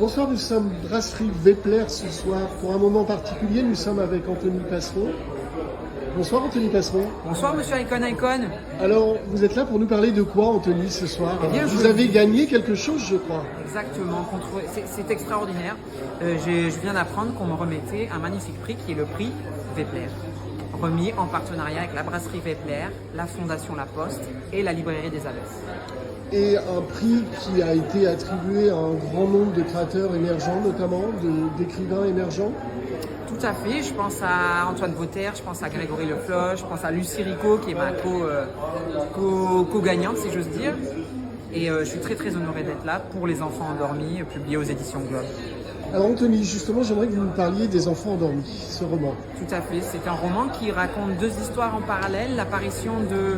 Bonsoir, nous sommes brasserie Vepler ce soir. Pour un moment particulier, nous sommes avec Anthony Passeron. Bonsoir Anthony Passeron. Bonsoir Monsieur Icon. Alors, vous êtes là pour nous parler de quoi Anthony ce soir? Eh bien, vous avez gagné quelque chose, je crois. Exactement, c'est extraordinaire. Je viens d'apprendre qu'on me remettait un magnifique prix qui est le prix Vepler. Remis en partenariat avec la brasserie Vepler, la Fondation La Poste et la librairie des Abbesses. Et un prix qui a été attribué à un grand nombre de créateurs émergents, notamment d'écrivains émergents. Tout à fait, je pense à Antoine Vautère, je pense à Grégory Le Floch, je pense à Lucie Rico qui est ma co-gagnante si j'ose dire. Et je suis très honoré d'être là pour Les Enfants Endormis, publié aux éditions Globe. Alors Anthony, justement, j'aimerais que vous nous parliez des Enfants Endormis, ce roman. Tout à fait, c'est un roman qui raconte deux histoires en parallèle, l'apparition de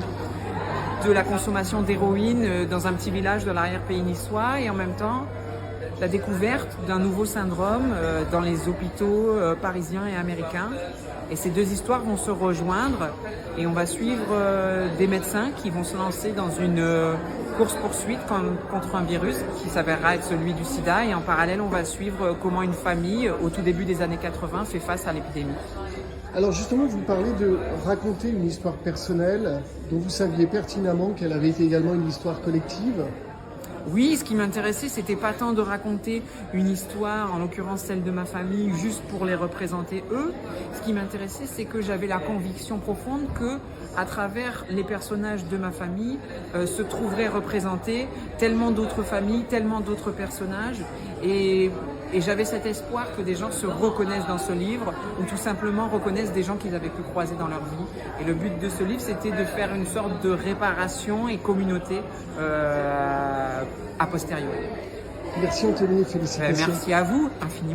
la consommation d'héroïne dans un petit village de l'arrière-pays niçois et en même temps la découverte d'un nouveau syndrome dans les hôpitaux parisiens et américains. Et ces deux histoires vont se rejoindre et on va suivre des médecins qui vont se lancer dans une course-poursuite contre un virus qui s'avérera être celui du sida. Et en parallèle, on va suivre comment une famille, au tout début des années 80, fait face à l'épidémie. Alors justement, vous parlez de raconter une histoire personnelle dont vous saviez pertinemment qu'elle avait été également une histoire collective. Oui, ce qui m'intéressait, c'était pas tant de raconter une histoire, en l'occurrence celle de ma famille, juste pour les représenter eux. Ce qui m'intéressait, c'est que j'avais la conviction profonde que, à travers les personnages de ma famille, se trouveraient représentés tellement d'autres familles, tellement d'autres personnages. Et j'avais cet espoir que des gens se reconnaissent dans ce livre ou tout simplement reconnaissent des gens qu'ils avaient pu croiser dans leur vie. Et le but de ce livre, c'était de faire une sorte de réparation et communauté a posteriori. Merci Anthony et félicitations. Merci à vous infiniment.